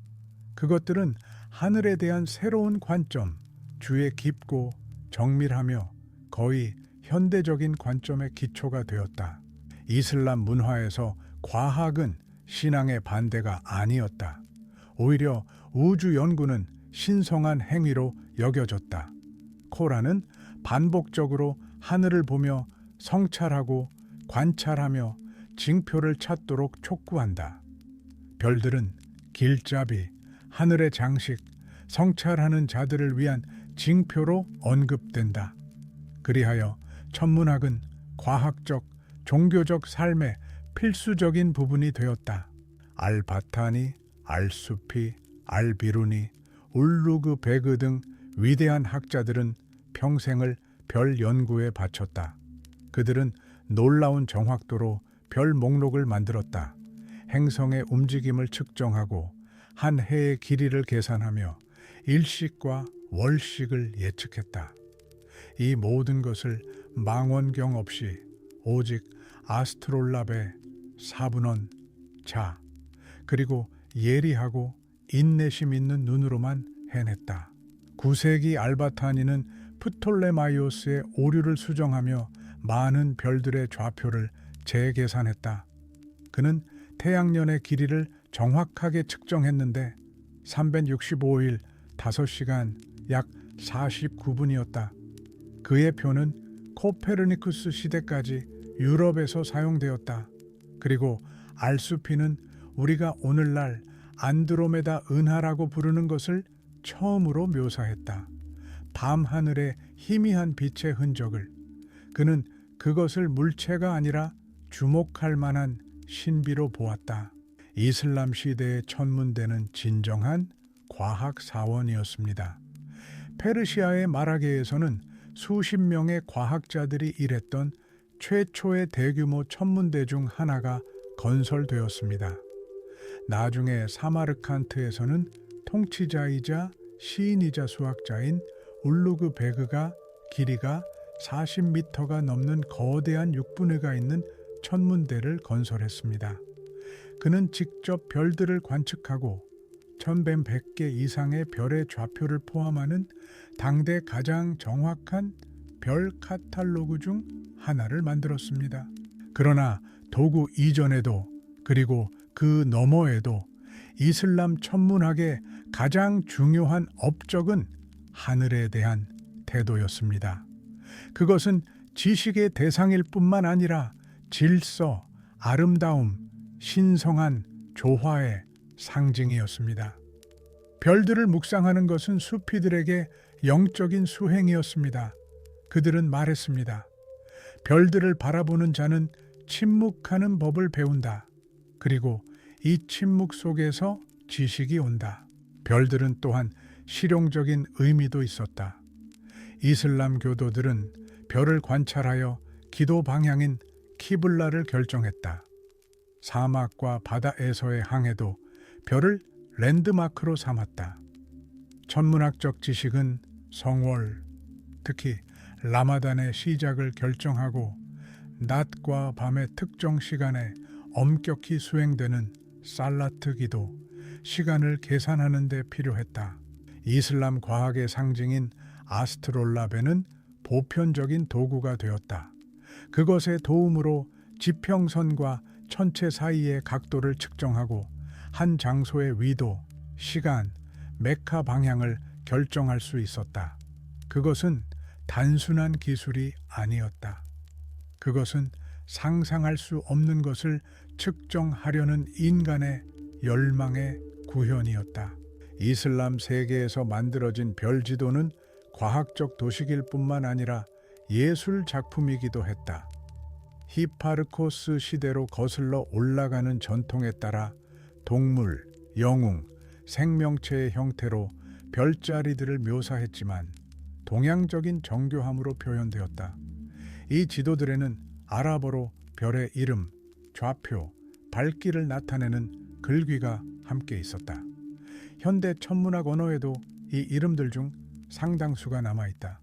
그것들은 하늘에 대한 새로운 관점, 주의 깊고 정밀하며 거의 현대적인 관점의 기초가 되었다. 이슬람 문화에서 과학은 신앙의 반대가 아니었다. 오히려 우주 연구는 신성한 행위로 여겨졌다. 코란은 반복적으로 하늘을 보며 성찰하고 관찰하며 징표를 찾도록 촉구한다. 별들은 길잡이, 하늘의 장식, 성찰하는 자들을 위한 징표로 언급된다. 그리하여 천문학은 과학적, 종교적 삶의 필수적인 부분이 되었다. 알바타니, 알수피, 알비루니, 울루그 베그 등 위대한 학자들은 평생을 별 연구에 바쳤다. 그들은 놀라운 정확도로 별 목록을 만들었다. 행성의 움직임을 측정하고 한 해의 길이를 계산하며 일식과 월식을 예측했다. 이 모든 것을 망원경 없이 오직 아스트롤랍의 사분원, 자, 그리고 예리하고 인내심 있는 눈으로만 해냈다. 9세기 알바타니는 프톨레마이오스의 오류를 수정하며 많은 별들의 좌표를 재계산했다. 그는 태양년의 길이를 정확하게 측정했는데 365일 5시간 약 49분이었다. 그의 표는 코페르니쿠스 시대까지 유럽에서 사용되었다. 그리고 알수피는 우리가 오늘날 안드로메다 은하라고 부르는 것을 처음으로 묘사했다. 밤하늘의 희미한 빛의 흔적을. 그는 그것을 물체가 아니라 주목할 만한 신비로 보았다. 이슬람 시대의 천문대는 진정한 과학 사원이었습니다. 페르시아의 마라게에서는 수십 명의 과학자들이 일했던 최초의 대규모 천문대 중 하나가 건설되었습니다. 나중에 사마르칸트에서는 통치자이자 시인이자 수학자인 울루그 베그가 길이가 40m가 넘는 거대한 육분회가 있는 천문대를 건설했습니다. 그는 직접 별들을 관측하고 1100개 이상의 별의 좌표를 포함하는 당대 가장 정확한 별 카탈로그 중 하나를 만들었습니다. 그러나 도구 이전에도 그리고 그 너머에도 이슬람 천문학의 가장 중요한 업적은 하늘에 대한 태도였습니다. 그것은 지식의 대상일 뿐만 아니라 질서, 아름다움, 신성한 조화의 상징이었습니다. 별들을 묵상하는 것은 수피들에게 영적인 수행이었습니다. 그들은 말했습니다. 별들을 바라보는 자는 침묵하는 법을 배운다. 그리고 이 침묵 속에서 지식이 온다. 별들은 또한 실용적인 의미도 있었다. 이슬람 교도들은 별을 관찰하여 기도 방향인 키블라를 결정했다. 사막과 바다에서의 항해도 별을 랜드마크로 삼았다. 천문학적 지식은 성월, 특히 라마단의 시작을 결정하고 낮과 밤의 특정 시간에 엄격히 수행되는 살라트 기도, 시간을 계산하는 데 필요했다. 이슬람 과학의 상징인 아스트롤라베는 보편적인 도구가 되었다. 그것의 도움으로 지평선과 천체 사이의 각도를 측정하고 한 장소의 위도, 시간, 메카 방향을 결정할 수 있었다. 그것은 단순한 기술이 아니었다. 그것은 상상할 수 없는 것을 측정하려는 인간의 열망의 구현이었다. 이슬람 세계에서 만들어진 별 지도는 과학적 도식일 뿐만 아니라 예술 작품이기도 했다. 히파르코스 시대로 거슬러 올라가는 전통에 따라 동물, 영웅, 생명체의 형태로 별자리들을 묘사했지만 동양적인 정교함으로 표현되었다. 이 지도들에는 아랍어로 별의 이름, 좌표, 발길을 나타내는 글귀가 함께 있었다. 현대 천문학 언어에도 이 이름들 중 상당수가 남아있다.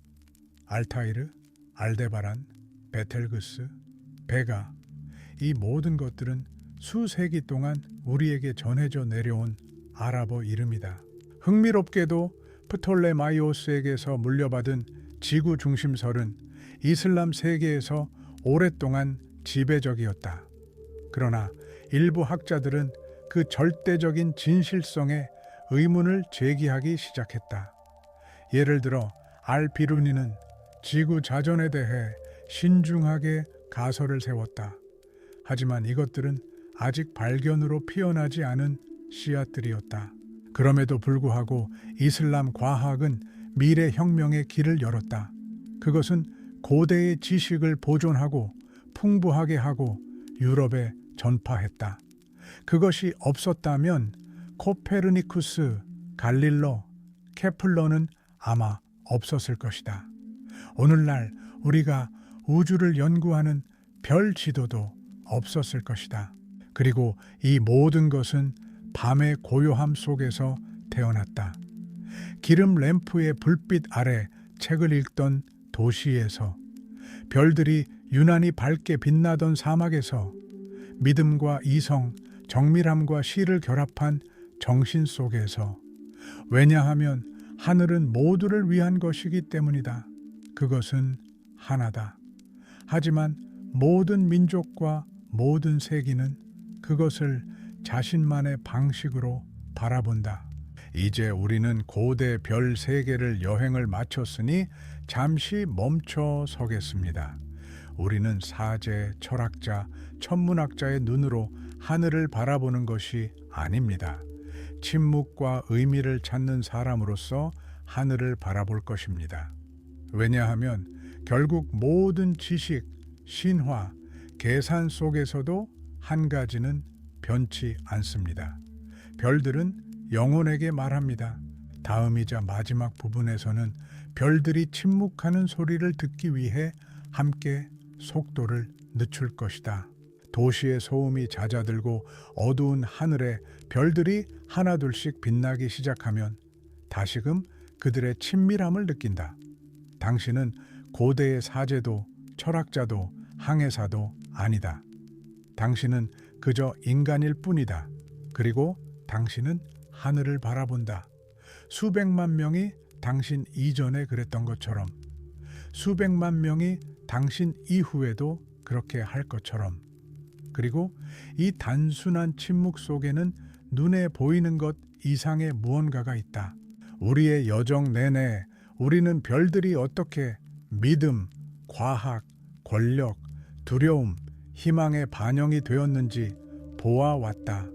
알타이르, 알데바란, 베텔그스, 베가, 이 모든 것들은 수세기 동안 우리에게 전해져 내려온 아랍어 이름이다. 흥미롭게도 프톨레마이오스에게서 물려받은 지구 중심설은 이슬람 세계에서 오랫동안 지배적이었다. 그러나 일부 학자들은 그 절대적인 진실성에 의문을 제기하기 시작했다. 예를 들어 알비루니는 지구 자전에 대해 신중하게 가설을 세웠다. 하지만 이것들은 아직 발견으로 피어나지 않은 씨앗들이었다. 그럼에도 불구하고 이슬람 과학은 미래 혁명의 길을 열었다. 그것은 고대의 지식을 보존하고 풍부하게 하고 유럽에 전파했다. 그것이 없었다면 코페르니쿠스, 갈릴로, 케플러는 아마 없었을 것이다. 오늘날 우리가 우주를 연구하는 별 지도도 없었을 것이다. 그리고 이 모든 것은 밤의 고요함 속에서 태어났다. 기름 램프의 불빛 아래 책을 읽던 도시에서, 별들이 유난히 밝게 빛나던 사막에서, 믿음과 이성, 정밀함과 시를 결합한 정신 속에서. 왜냐하면 하늘은 모두를 위한 것이기 때문이다. 그것은 하나다. 하지만 모든 민족과 모든 세기는 그것을 자신만의 방식으로 바라본다. 이제 우리는 고대 별 세계를 여행을 마쳤으니 잠시 멈춰 서겠습니다. 우리는 사제, 철학자, 천문학자의 눈으로 하늘을 바라보는 것이 아닙니다. 침묵과 의미를 찾는 사람으로서 하늘을 바라볼 것입니다. 왜냐하면 결국 모든 지식, 신화, 계산 속에서도 한 가지는 변치 않습니다. 별들은 영혼에게 말합니다. 다음이자 마지막 부분에서는 별들이 침묵하는 소리를 듣기 위해 함께 속도를 늦출 것이다. 도시의 소음이 잦아들고 어두운 하늘에 별들이 하나둘씩 빛나기 시작하면 다시금 그들의 친밀함을 느낀다. 당신은 고대의 사제도 철학자도 항해사도 아니다. 당신은 그저 인간일 뿐이다. 그리고 당신은 하늘을 바라본다. 수백만 명이 당신 이전에 그랬던 것처럼, 수백만 명이 당신 이후에도 그렇게 할 것처럼. 그리고 이 단순한 침묵 속에는 눈에 보이는 것 이상의 무언가가 있다. 우리의 여정 내내 우리는 별들이 어떻게 믿음, 과학, 권력, 두려움, 희망의 반영이 되었는지 보아왔다.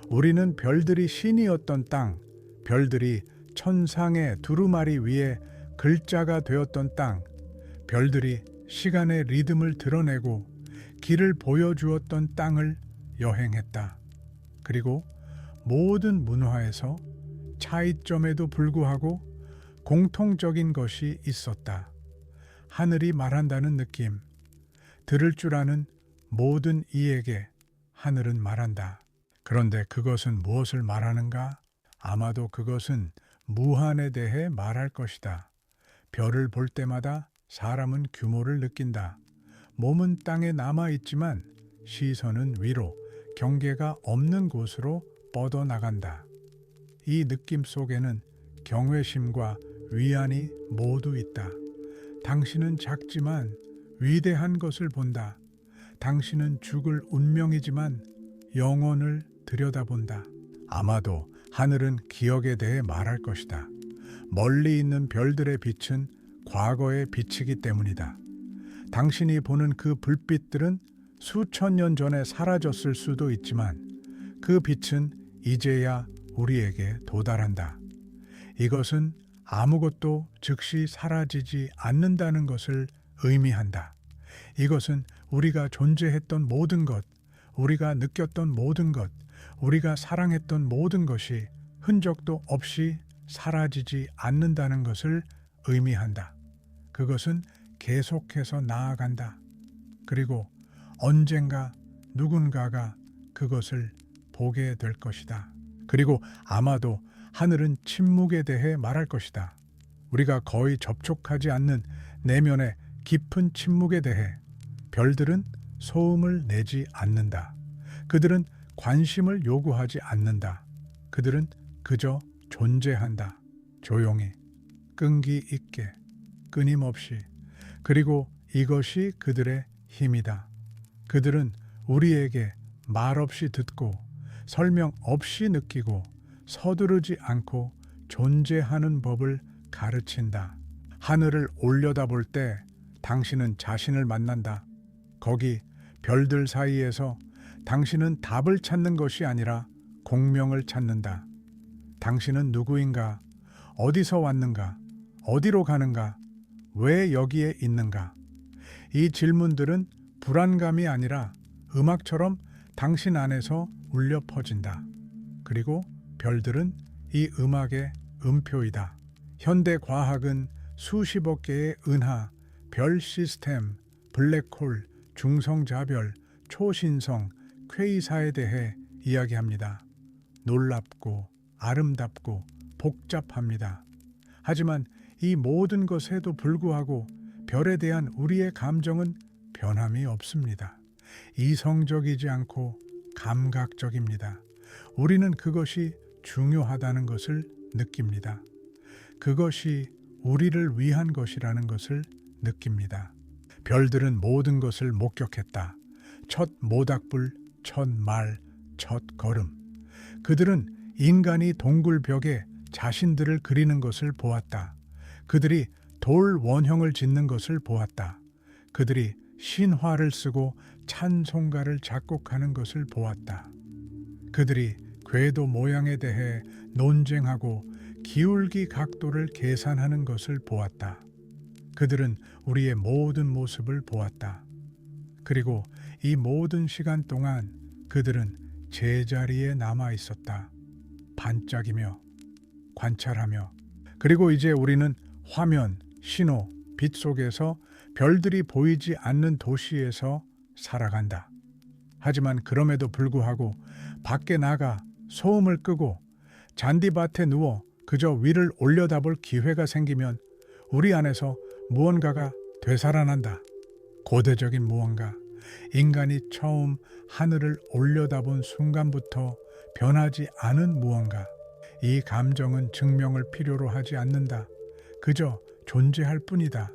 우리는 별들이 신이었던 땅, 별들이 천상의 두루마리 위에 글자가 되었던 땅, 별들이 시간의 리듬을 드러내고 길을 보여주었던 땅을 여행했다. 그리고 모든 문화에서 차이점에도 불구하고 공통적인 것이 있었다. 하늘이 말한다는 느낌. 들을 줄 아는 모든 이에게 하늘은 말한다. 그런데 그것은 무엇을 말하는가? 아마도 그것은 무한에 대해 말할 것이다. 별을 볼 때마다 사람은 규모를 느낀다. 몸은 땅에 남아있지만 시선은 위로, 경계가 없는 곳으로 뻗어나간다. 이 느낌 속에는 경외심과 위안이 모두 있다. 당신은 작지만 위대한 것을 본다. 당신은 죽을 운명이지만 영혼을 들여다본다. 아마도 하늘은 기억에 대해 말할 것이다. 멀리 있는 별들의 빛은 과거의 빛이기 때문이다. 당신이 보는 그 불빛들은 수천 년 전에 사라졌을 수도 있지만 그 빛은 이제야 우리에게 도달한다. 이것은 아무것도 즉시 사라지지 않는다는 것을 의미한다. 이것은 우리가 존재했던 모든 것, 우리가 느꼈던 모든 것, 우리가 사랑했던 모든 것이 흔적도 없이 사라지지 않는다는 것을 의미한다. 그것은 계속해서 나아간다. 그리고 언젠가 누군가가 그것을 보게 될 것이다. 그리고 아마도 하늘은 침묵에 대해 말할 것이다. 우리가 거의 접촉하지 않는 내면의 깊은 침묵에 대해. 별들은 소음을 내지 않는다. 그들은 관심을 요구하지 않는다. 그들은 그저 존재한다. 조용히, 끈기 있게, 끊임없이. 그리고 이것이 그들의 힘이다. 그들은 우리에게 말없이 듣고 설명 없이 느끼고 서두르지 않고 존재하는 법을 가르친다. 하늘을 올려다볼 때 당신은 자신을 만난다. 거기 별들 사이에서 당신은 답을 찾는 것이 아니라 공명을 찾는다. 당신은 누구인가? 어디서 왔는가? 어디로 가는가? 왜 여기에 있는가? 이 질문들은 불안감이 아니라 음악처럼 당신 안에서 울려 퍼진다. 그리고 별들은 이 음악의 음표이다. 현대 과학은 수십억 개의 은하, 별 시스템, 블랙홀, 중성자별, 초신성, 퀘이사에 대해 이야기합니다. 놀랍고 아름답고 복잡합니다. 하지만 이 모든 것에도 불구하고 별에 대한 우리의 감정은 변함이 없습니다. 이성적이지 않고 감각적입니다. 우리는 그것이 중요하다는 것을 느낍니다. 그것이 우리를 위한 것이라는 것을 느낍니다. 별들은 모든 것을 목격했다. 첫 모닥불, 첫 말, 첫 걸음. 그들은 인간이 동굴벽에 자신들을 그리는 것을 보았다. 그들이 돌 원형을 짓는 것을 보았다. 그들이 신화를 쓰고 찬송가를 작곡하는 것을 보았다. 그들이 궤도 모양에 대해 논쟁하고 기울기 각도를 계산하는 것을 보았다. 그들은 우리의 모든 모습을 보았다. 그리고 이 모든 시간 동안 그들은 제자리에 남아 있었다. 반짝이며 관찰하며. 그리고 이제 우리는 화면, 신호, 빛 속에서 별들이 보이지 않는 도시에서 살아간다. 하지만 그럼에도 불구하고 밖에 나가 소음을 끄고 잔디밭에 누워 그저 위를 올려다볼 기회가 생기면 우리 안에서 무언가가 되살아난다. 고대적인 무언가. 인간이 처음 하늘을 올려다본 순간부터 변하지 않은 무언가. 이 감정은 증명을 필요로 하지 않는다. 그저 존재할 뿐이다.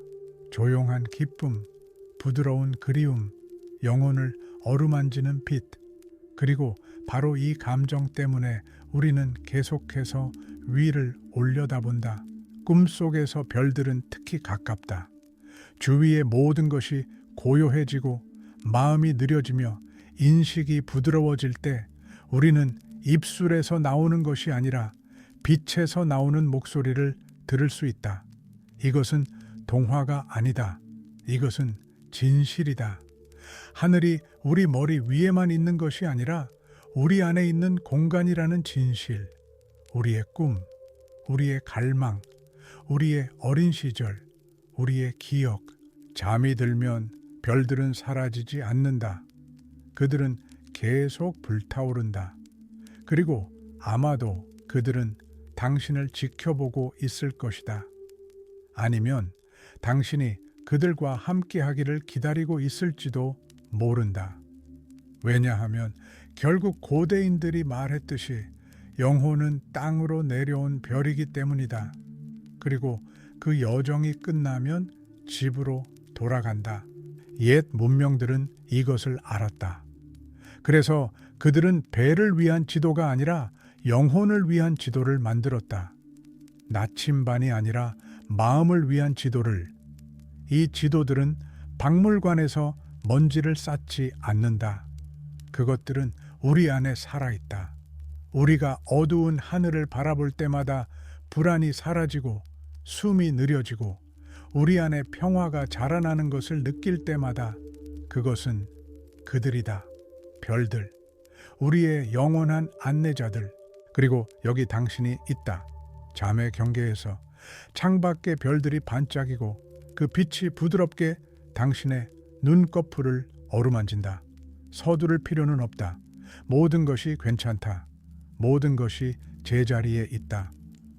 조용한 기쁨, 부드러운 그리움, 영혼을 어루만지는 빛. 그리고 바로 이 감정 때문에 우리는 계속해서 위를 올려다본다. 꿈속에서 별들은 특히 가깝다. 주위의 모든 것이 고요해지고 마음이 느려지며 인식이 부드러워질 때 우리는 입술에서 나오는 것이 아니라 빛에서 나오는 목소리를 들을 수 있다. 이것은 동화가 아니다. 이것은 진실이다. 하늘이 우리 머리 위에만 있는 것이 아니라 우리 안에 있는 공간이라는 진실, 우리의 꿈, 우리의 갈망, 우리의 어린 시절, 우리의 기억. 잠이 들면 별들은 사라지지 않는다. 그들은 계속 불타오른다. 그리고 아마도 그들은 당신을 지켜보고 있을 것이다. 아니면 당신이 그들과 함께하기를 기다리고 있을지도 모른다. 왜냐하면 결국 고대인들이 말했듯이 영혼은 땅으로 내려온 별이기 때문이다. 그리고 그 여정이 끝나면 집으로 돌아간다. 옛 문명들은 이것을 알았다. 그래서 그들은 배를 위한 지도가 아니라 영혼을 위한 지도를 만들었다. 나침반이 아니라 마음을 위한 지도를. 이 지도들은 박물관에서 먼지를 쌓지 않는다. 그것들은 우리 안에 살아있다. 우리가 어두운 하늘을 바라볼 때마다 불안이 사라지고 숨이 느려지고 우리 안에 평화가 자라나는 것을 느낄 때마다 그것은 그들이다. 별들, 우리의 영원한 안내자들. 그리고 여기 당신이 있다. 잠의 경계에서 창밖의 별들이 반짝이고 그 빛이 부드럽게 당신의 눈꺼풀을 어루만진다. 서두를 필요는 없다. 모든 것이 괜찮다. 모든 것이 제자리에 있다.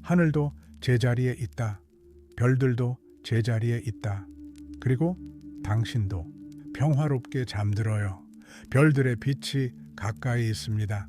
하늘도 제자리에 있다. 별들도 제자리에 있다. 그리고 당신도 평화롭게 잠들어요. 별들의 빛이 가까이 있습니다.